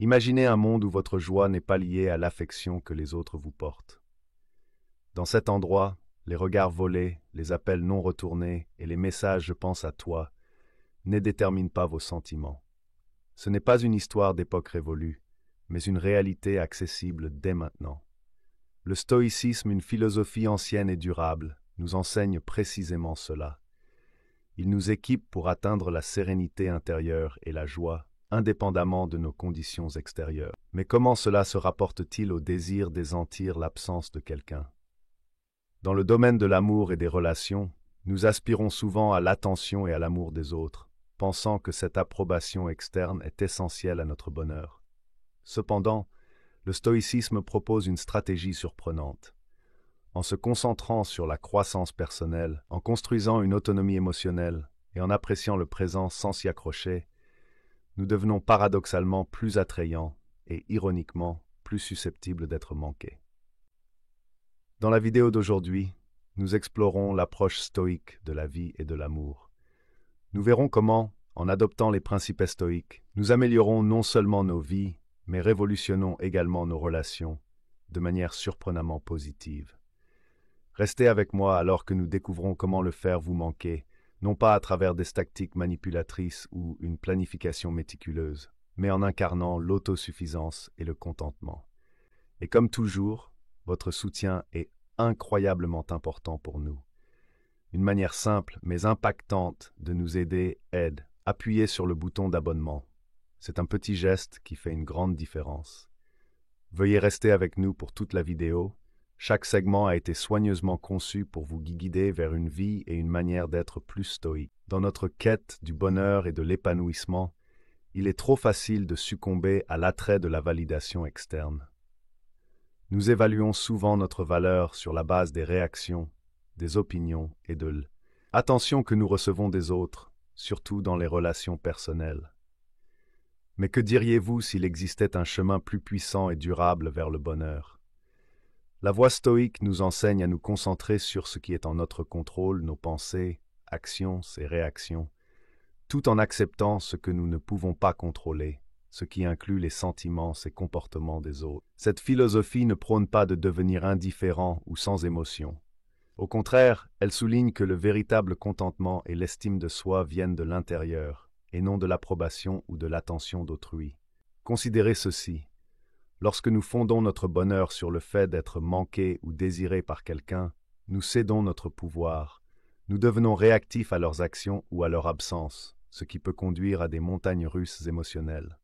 Imaginez un monde où votre joie n'est pas liée à l'affection que les autres vous portent. Dans cet endroit, les regards volés, les appels non retournés et les messages «je pense à toi» ne déterminent pas vos sentiments. Ce n'est pas une histoire d'époque révolue, mais une réalité accessible dès maintenant. Le stoïcisme, une philosophie ancienne et durable, nous enseigne précisément cela. Il nous équipe pour atteindre la sérénité intérieure et la joie, indépendamment de nos conditions extérieures. Mais comment cela se rapporte-t-il au désir désentir l'absence de quelqu'un? Dans le domaine de l'amour et des relations, nous aspirons souvent à l'attention et à l'amour des autres, pensant que cette approbation externe est essentielle à notre bonheur. Cependant, le stoïcisme propose une stratégie surprenante. En se concentrant sur la croissance personnelle, en construisant une autonomie émotionnelle et en appréciant le présent sans s'y accrocher, nous devenons paradoxalement plus attrayants et ironiquement plus susceptibles d'être manqués. Dans la vidéo d'aujourd'hui, nous explorons l'approche stoïque de la vie et de l'amour. Nous verrons comment, en adoptant les principes stoïques, nous améliorons non seulement nos vies, mais révolutionnons également nos relations de manière surprenamment positive. Restez avec moi alors que nous découvrons comment le faire vous manquer, non pas à travers des tactiques manipulatrices ou une planification méticuleuse, mais en incarnant l'autosuffisance et le contentement. Et comme toujours, votre soutien est incroyablement important pour nous. Une manière simple mais impactante de nous aider est d'appuyer sur le bouton d'abonnement. C'est un petit geste qui fait une grande différence. Veuillez rester avec nous pour toute la vidéo. Chaque segment a été soigneusement conçu pour vous guider vers une vie et une manière d'être plus stoïque. Dans notre quête du bonheur et de l'épanouissement, il est trop facile de succomber à l'attrait de la validation externe. Nous évaluons souvent notre valeur sur la base des réactions, des opinions et de l'attention que nous recevons des autres, surtout dans les relations personnelles. Mais que diriez-vous s'il existait un chemin plus puissant et durable vers le bonheur? La voie stoïque nous enseigne à nous concentrer sur ce qui est en notre contrôle, nos pensées, actions et réactions, tout en acceptant ce que nous ne pouvons pas contrôler, ce qui inclut les sentiments et comportements des autres. Cette philosophie ne prône pas de devenir indifférent ou sans émotion. Au contraire, elle souligne que le véritable contentement et l'estime de soi viennent de l'intérieur, et non de l'approbation ou de l'attention d'autrui. Considérez ceci. Lorsque nous fondons notre bonheur sur le fait d'être manqué ou désiré par quelqu'un, nous cédons notre pouvoir. Nous devenons réactifs à leurs actions ou à leur absence, ce qui peut conduire à des montagnes russes émotionnelles.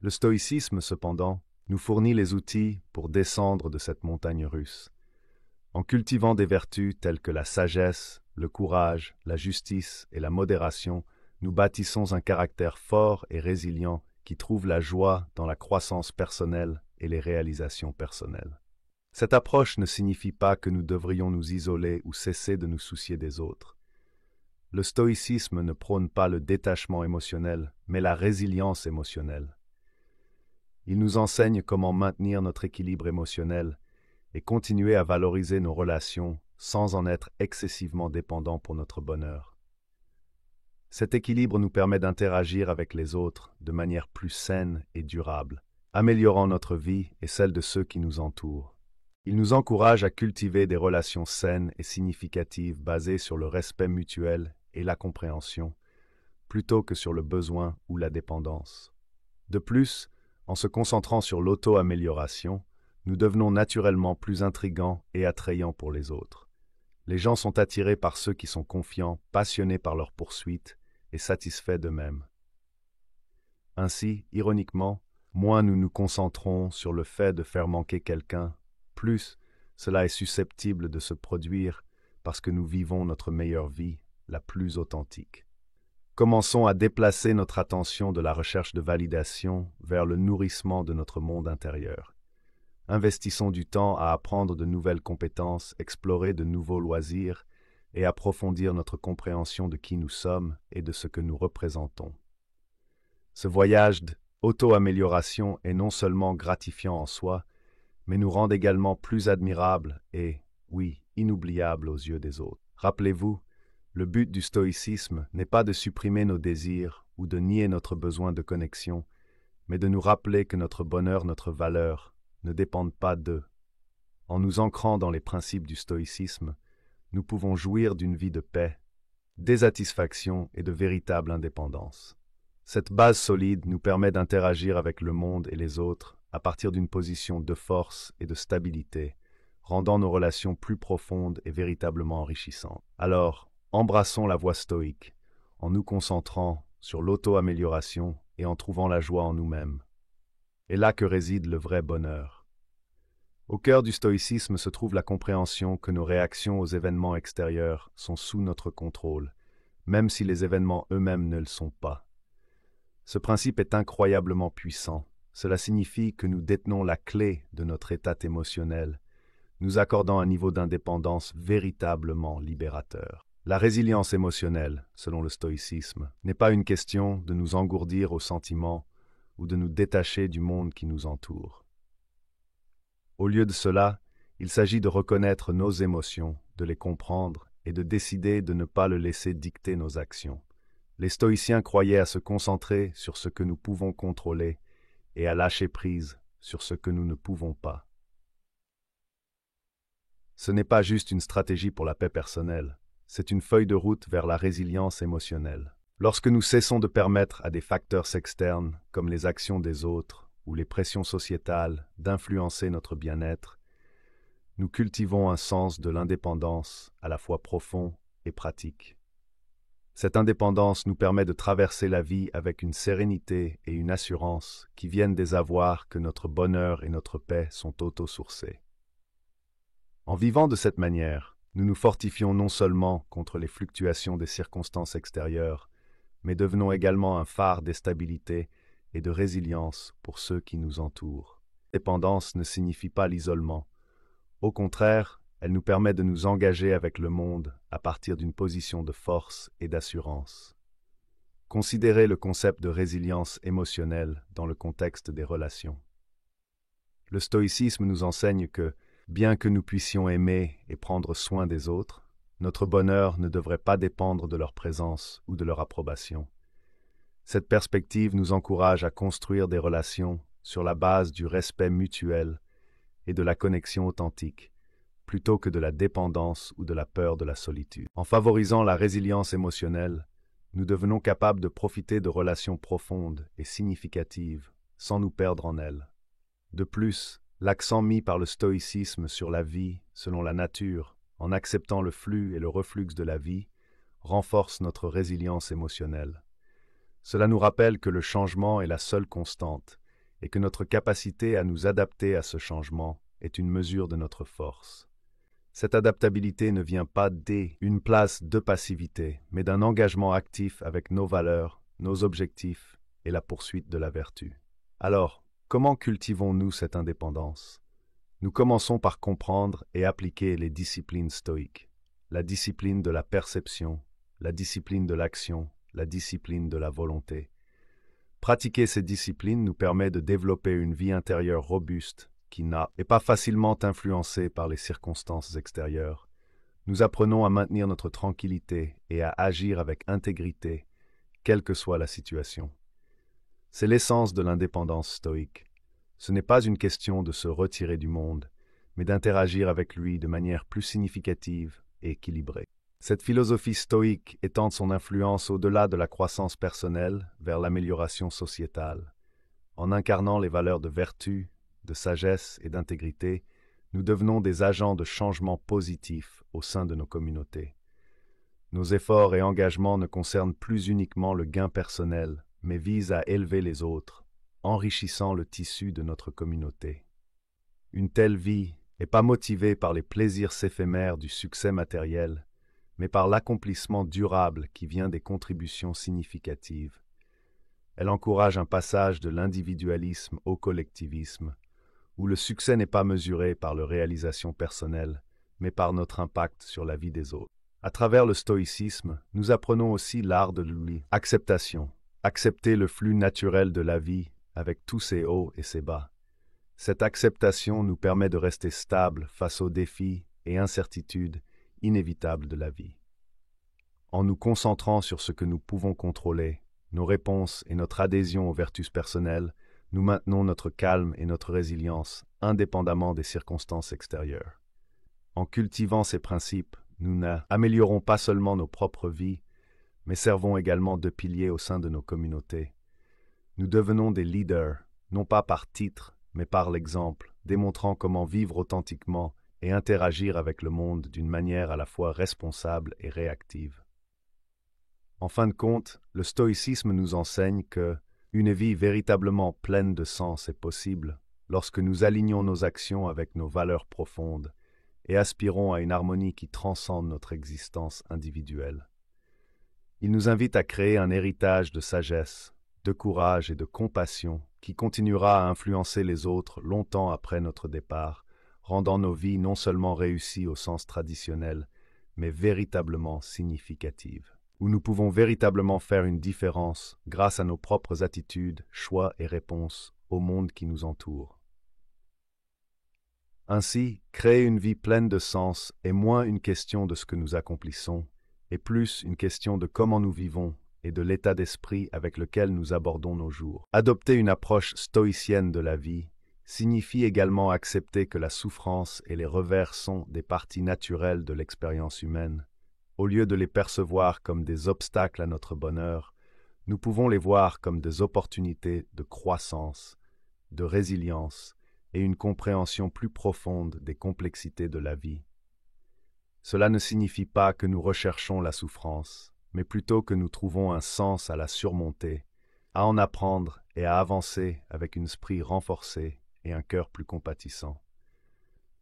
Le stoïcisme, cependant, nous fournit les outils pour descendre de cette montagne russe. En cultivant des vertus telles que la sagesse, le courage, la justice et la modération, nous bâtissons un caractère fort et résilient qui trouve la joie dans la croissance personnelle et les réalisations personnelles. Cette approche ne signifie pas que nous devrions nous isoler ou cesser de nous soucier des autres. Le stoïcisme ne prône pas le détachement émotionnel, mais la résilience émotionnelle. Il nous enseigne comment maintenir notre équilibre émotionnel et continuer à valoriser nos relations sans en être excessivement dépendants pour notre bonheur. Cet équilibre nous permet d'interagir avec les autres de manière plus saine et durable, améliorant notre vie et celle de ceux qui nous entourent. Il nous encourage à cultiver des relations saines et significatives basées sur le respect mutuel et la compréhension, plutôt que sur le besoin ou la dépendance. De plus, en se concentrant sur l'auto-amélioration, nous devenons naturellement plus intrigants et attrayants pour les autres. Les gens sont attirés par ceux qui sont confiants, passionnés par leur poursuite et satisfaits d'eux-mêmes. Ainsi, ironiquement, moins nous nous concentrons sur le fait de faire manquer quelqu'un, plus cela est susceptible de se produire parce que nous vivons notre meilleure vie, la plus authentique. Commençons à déplacer notre attention de la recherche de validation vers le nourrissement de notre monde intérieur. Investissons du temps à apprendre de nouvelles compétences, explorer de nouveaux loisirs et approfondir notre compréhension de qui nous sommes et de ce que nous représentons. Ce voyage d'auto-amélioration est non seulement gratifiant en soi, mais nous rend également plus admirables et, oui, inoubliables aux yeux des autres. Rappelez-vous, le but du stoïcisme n'est pas de supprimer nos désirs ou de nier notre besoin de connexion, mais de nous rappeler que notre bonheur, notre valeur, ne dépendent pas d'eux. En nous ancrant dans les principes du stoïcisme, nous pouvons jouir d'une vie de paix, désatisfaction et de véritable indépendance. Cette base solide nous permet d'interagir avec le monde et les autres à partir d'une position de force et de stabilité, rendant nos relations plus profondes et véritablement enrichissantes. Alors, embrassons la voie stoïque, en nous concentrant sur l'auto-amélioration et en trouvant la joie en nous-mêmes. Et là que réside le vrai bonheur. Au cœur du stoïcisme se trouve la compréhension que nos réactions aux événements extérieurs sont sous notre contrôle, même si les événements eux-mêmes ne le sont pas. Ce principe est incroyablement puissant. Cela signifie que nous détenons la clé de notre état émotionnel, nous accordant un niveau d'indépendance véritablement libérateur. La résilience émotionnelle, selon le stoïcisme, n'est pas une question de nous engourdir aux sentiments ou de nous détacher du monde qui nous entoure. Au lieu de cela, il s'agit de reconnaître nos émotions, de les comprendre et de décider de ne pas le laisser dicter nos actions. Les stoïciens croyaient à se concentrer sur ce que nous pouvons contrôler et à lâcher prise sur ce que nous ne pouvons pas. Ce n'est pas juste une stratégie pour la paix personnelle, c'est une feuille de route vers la résilience émotionnelle. Lorsque nous cessons de permettre à des facteurs externes, comme les actions des autres ou les pressions sociétales, d'influencer notre bien-être, nous cultivons un sens de l'indépendance à la fois profond et pratique. Cette indépendance nous permet de traverser la vie avec une sérénité et une assurance qui viennent des avoirs que notre bonheur et notre paix sont auto-sourcés. En vivant de cette manière, nous nous fortifions non seulement contre les fluctuations des circonstances extérieures, mais devenons également un phare de stabilité et de résilience pour ceux qui nous entourent. L'indépendance ne signifie pas l'isolement. Au contraire, elle nous permet de nous engager avec le monde à partir d'une position de force et d'assurance. Considérez le concept de résilience émotionnelle dans le contexte des relations. Le stoïcisme nous enseigne que, bien que nous puissions aimer et prendre soin des autres, notre bonheur ne devrait pas dépendre de leur présence ou de leur approbation. Cette perspective nous encourage à construire des relations sur la base du respect mutuel et de la connexion authentique, plutôt que de la dépendance ou de la peur de la solitude. En favorisant la résilience émotionnelle, nous devenons capables de profiter de relations profondes et significatives sans nous perdre en elles. De plus, l'accent mis par le stoïcisme sur la vie selon la nature, en acceptant le flux et le reflux de la vie, renforce notre résilience émotionnelle. Cela nous rappelle que le changement est la seule constante et que notre capacité à nous adapter à ce changement est une mesure de notre force. Cette adaptabilité ne vient pas d'une place de passivité, mais d'un engagement actif avec nos valeurs, nos objectifs et la poursuite de la vertu. Alors, comment cultivons-nous cette indépendance? Nous commençons par comprendre et appliquer les disciplines stoïques, la discipline de la perception, la discipline de l'action, la discipline de la volonté. Pratiquer ces disciplines nous permet de développer une vie intérieure robuste qui n'est pas facilement influencée par les circonstances extérieures. Nous apprenons à maintenir notre tranquillité et à agir avec intégrité, quelle que soit la situation. C'est l'essence de l'indépendance stoïque. Ce n'est pas une question de se retirer du monde, mais d'interagir avec lui de manière plus significative et équilibrée. Cette philosophie stoïque étend son influence au-delà de la croissance personnelle vers l'amélioration sociétale. En incarnant les valeurs de vertu, de sagesse et d'intégrité, nous devenons des agents de changement positif au sein de nos communautés. Nos efforts et engagements ne concernent plus uniquement le gain personnel, mais visent à élever les autres, enrichissant le tissu de notre communauté. Une telle vie n'est pas motivée par les plaisirs éphémères du succès matériel, mais par l'accomplissement durable qui vient des contributions significatives. Elle encourage un passage de l'individualisme au collectivisme, où le succès n'est pas mesuré par la réalisation personnelle, mais par notre impact sur la vie des autres. À travers le stoïcisme, nous apprenons aussi l'art de l'acceptation, accepter le flux naturel de la vie avec tous ses hauts et ses bas. Cette acceptation nous permet de rester stable face aux défis et incertitudes inévitables de la vie. En nous concentrant sur ce que nous pouvons contrôler, nos réponses et notre adhésion aux vertus personnelles, nous maintenons notre calme et notre résilience indépendamment des circonstances extérieures. En cultivant ces principes, nous n'améliorons pas seulement nos propres vies, mais servons également de piliers au sein de nos communautés. Nous devenons des leaders, non pas par titre, mais par l'exemple, démontrant comment vivre authentiquement et interagir avec le monde d'une manière à la fois responsable et réactive. En fin de compte, le stoïcisme nous enseigne que une vie véritablement pleine de sens est possible lorsque nous alignons nos actions avec nos valeurs profondes et aspirons à une harmonie qui transcende notre existence individuelle. Il nous invite à créer un héritage de sagesse, de courage et de compassion qui continuera à influencer les autres longtemps après notre départ, rendant nos vies non seulement réussies au sens traditionnel, mais véritablement significatives, où nous pouvons véritablement faire une différence grâce à nos propres attitudes, choix et réponses au monde qui nous entoure. Ainsi, créer une vie pleine de sens est moins une question de ce que nous accomplissons, et plus une question de comment nous vivons et de l'état d'esprit avec lequel nous abordons nos jours. Adopter une approche stoïcienne de la vie signifie également accepter que la souffrance et les revers sont des parties naturelles de l'expérience humaine. Au lieu de les percevoir comme des obstacles à notre bonheur, nous pouvons les voir comme des opportunités de croissance, de résilience et une compréhension plus profonde des complexités de la vie. Cela ne signifie pas que nous recherchons la souffrance, mais plutôt que nous trouvons un sens à la surmonter, à en apprendre et à avancer avec un esprit renforcé et un cœur plus compatissant.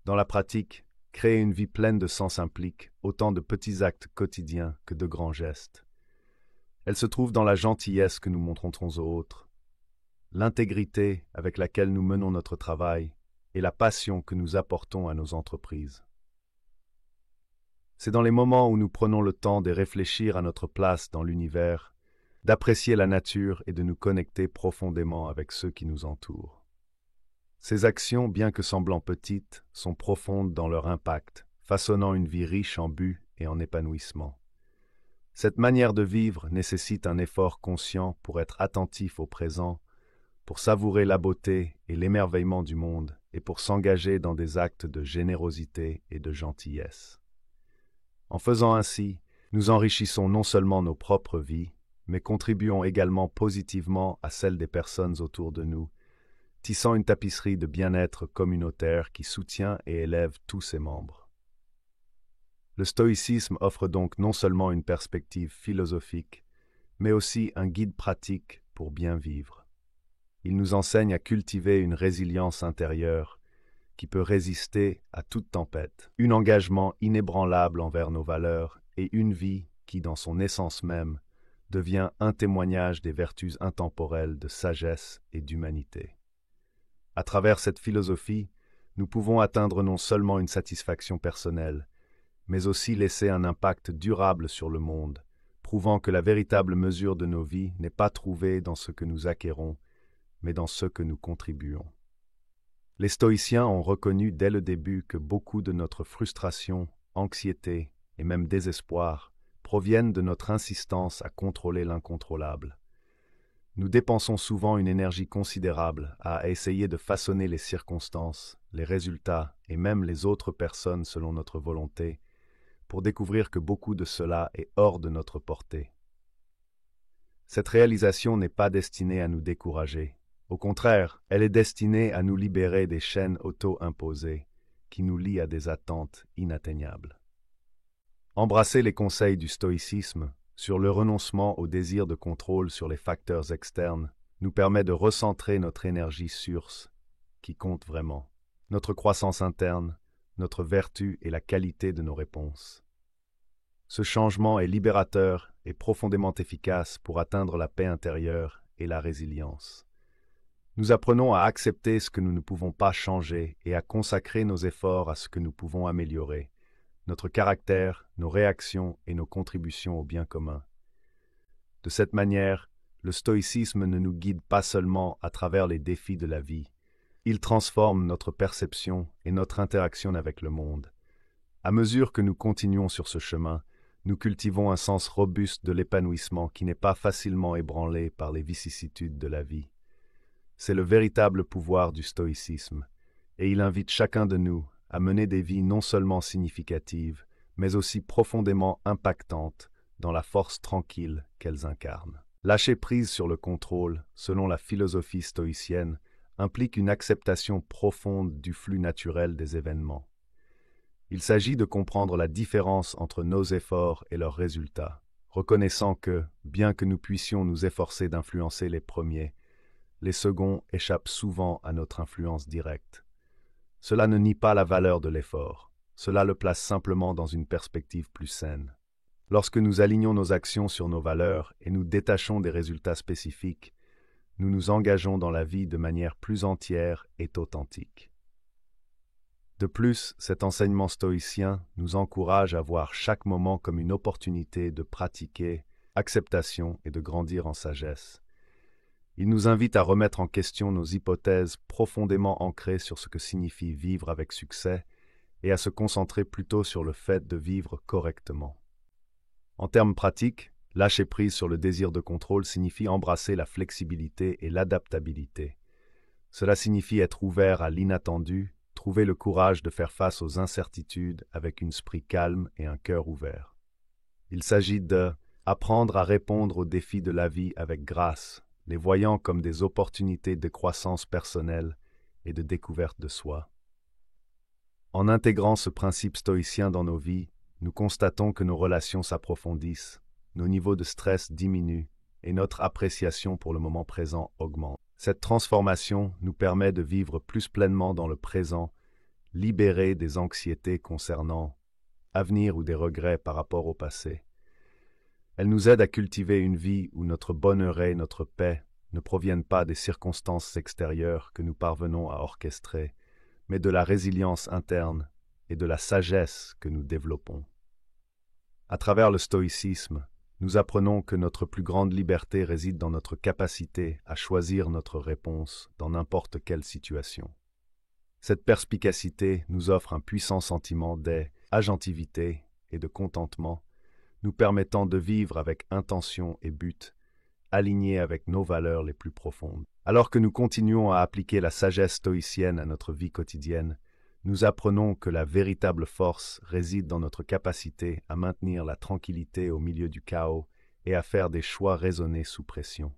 Dans la pratique, créer une vie pleine de sens implique autant de petits actes quotidiens que de grands gestes. Elle se trouve dans la gentillesse que nous montrons aux autres, l'intégrité avec laquelle nous menons notre travail et la passion que nous apportons à nos entreprises. C'est dans les moments où nous prenons le temps de réfléchir à notre place dans l'univers, d'apprécier la nature et de nous connecter profondément avec ceux qui nous entourent. Ces actions, bien que semblant petites, sont profondes dans leur impact, façonnant une vie riche en but et en épanouissement. Cette manière de vivre nécessite un effort conscient pour être attentif au présent, pour savourer la beauté et l'émerveillement du monde et pour s'engager dans des actes de générosité et de gentillesse. En faisant ainsi, nous enrichissons non seulement nos propres vies, mais contribuons également positivement à celle des personnes autour de nous, tissant une tapisserie de bien-être communautaire qui soutient et élève tous ses membres. Le stoïcisme offre donc non seulement une perspective philosophique, mais aussi un guide pratique pour bien vivre. Il nous enseigne à cultiver une résilience intérieure qui peut résister à toute tempête, un engagement inébranlable envers nos valeurs et une vie qui, dans son essence même, devient un témoignage des vertus intemporelles de sagesse et d'humanité. À travers cette philosophie, nous pouvons atteindre non seulement une satisfaction personnelle, mais aussi laisser un impact durable sur le monde, prouvant que la véritable mesure de nos vies n'est pas trouvée dans ce que nous acquérons, mais dans ce que nous contribuons. Les stoïciens ont reconnu dès le début que beaucoup de notre frustration, anxiété et même désespoir proviennent de notre insistance à contrôler l'incontrôlable. Nous dépensons souvent une énergie considérable à essayer de façonner les circonstances, les résultats et même les autres personnes selon notre volonté, pour découvrir que beaucoup de cela est hors de notre portée. Cette réalisation n'est pas destinée à nous décourager. Au contraire, elle est destinée à nous libérer des chaînes auto-imposées qui nous lient à des attentes inatteignables. Embrasser les conseils du stoïcisme sur le renoncement au désir de contrôle sur les facteurs externes nous permet de recentrer notre énergie sur ce qui compte vraiment, notre croissance interne, notre vertu et la qualité de nos réponses. Ce changement est libérateur et profondément efficace pour atteindre la paix intérieure et la résilience. Nous apprenons à accepter ce que nous ne pouvons pas changer et à consacrer nos efforts à ce que nous pouvons améliorer, notre caractère, nos réactions et nos contributions au bien commun. De cette manière, le stoïcisme ne nous guide pas seulement à travers les défis de la vie, il transforme notre perception et notre interaction avec le monde. À mesure que nous continuons sur ce chemin, nous cultivons un sens robuste de l'épanouissement qui n'est pas facilement ébranlé par les vicissitudes de la vie. C'est le véritable pouvoir du stoïcisme, et il invite chacun de nous à mener des vies non seulement significatives, mais aussi profondément impactantes dans la force tranquille qu'elles incarnent. Lâcher prise sur le contrôle, selon la philosophie stoïcienne, implique une acceptation profonde du flux naturel des événements. Il s'agit de comprendre la différence entre nos efforts et leurs résultats, reconnaissant que, bien que nous puissions nous efforcer d'influencer les premiers, les seconds échappent souvent à notre influence directe. Cela ne nie pas la valeur de l'effort, cela le place simplement dans une perspective plus saine. Lorsque nous alignons nos actions sur nos valeurs et nous détachons des résultats spécifiques, nous nous engageons dans la vie de manière plus entière et authentique. De plus, cet enseignement stoïcien nous encourage à voir chaque moment comme une opportunité de pratiquer acceptation et de grandir en sagesse. Il nous invite à remettre en question nos hypothèses profondément ancrées sur ce que signifie vivre avec succès et à se concentrer plutôt sur le fait de vivre correctement. En termes pratiques, lâcher prise sur le désir de contrôle signifie embrasser la flexibilité et l'adaptabilité. Cela signifie être ouvert à l'inattendu, trouver le courage de faire face aux incertitudes avec un esprit calme et un cœur ouvert. Il s'agit d'apprendre à répondre aux défis de la vie avec grâce, les voyant comme des opportunités de croissance personnelle et de découverte de soi. En intégrant ce principe stoïcien dans nos vies, nous constatons que nos relations s'approfondissent, nos niveaux de stress diminuent et notre appréciation pour le moment présent augmente. Cette transformation nous permet de vivre plus pleinement dans le présent, libérés des anxiétés concernant l'avenir ou des regrets par rapport au passé. Elle nous aide à cultiver une vie où notre bonheur et notre paix ne proviennent pas des circonstances extérieures que nous parvenons à orchestrer, mais de la résilience interne et de la sagesse que nous développons. À travers le stoïcisme, nous apprenons que notre plus grande liberté réside dans notre capacité à choisir notre réponse dans n'importe quelle situation. Cette perspicacité nous offre un puissant sentiment d'agentivité et de contentement, nous permettant de vivre avec intention et but, alignés avec nos valeurs les plus profondes. Alors que nous continuons à appliquer la sagesse stoïcienne à notre vie quotidienne, nous apprenons que la véritable force réside dans notre capacité à maintenir la tranquillité au milieu du chaos et à faire des choix raisonnés sous pression.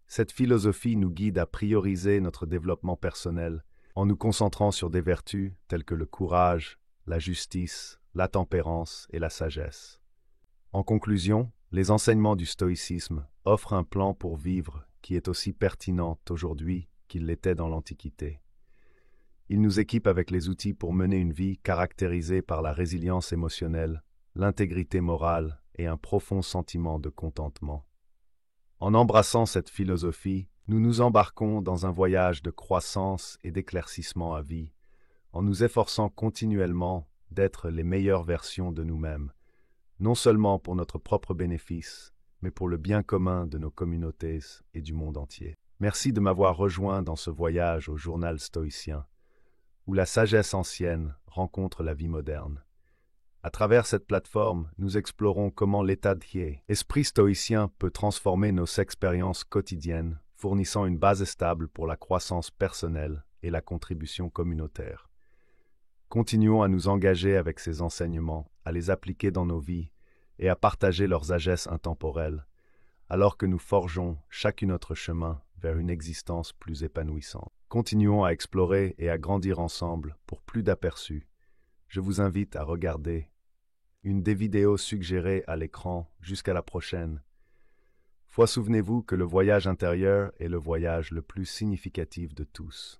Cette philosophie nous guide à prioriser notre développement personnel en nous concentrant sur des vertus telles que le courage, la justice, la tempérance et la sagesse. En conclusion, les enseignements du stoïcisme offrent un plan pour vivre qui est aussi pertinent aujourd'hui qu'il l'était dans l'Antiquité. Il nous équipe avec les outils pour mener une vie caractérisée par la résilience émotionnelle, l'intégrité morale et un profond sentiment de contentement. En embrassant cette philosophie, nous nous embarquons dans un voyage de croissance et d'éclaircissement à vie, en nous efforçant continuellement d'être les meilleures versions de nous-mêmes, non seulement pour notre propre bénéfice, mais pour le bien commun de nos communautés et du monde entier. Merci de m'avoir rejoint dans ce voyage au journal stoïcien, où la sagesse ancienne rencontre la vie moderne. À travers cette plateforme, nous explorons comment l'état d'esprit stoïcien peut transformer nos expériences quotidiennes, fournissant une base stable pour la croissance personnelle et la contribution communautaire. Continuons à nous engager avec ces enseignements, à les appliquer dans nos vies et à partager leurs sagesses intemporelles, alors que nous forgeons chacun notre chemin vers une existence plus épanouissante. Continuons à explorer et à grandir ensemble pour plus d'aperçus. Je vous invite à regarder une des vidéos suggérées à l'écran. Jusqu'à la prochaine. Souvenez-vous que le voyage intérieur est le voyage le plus significatif de tous.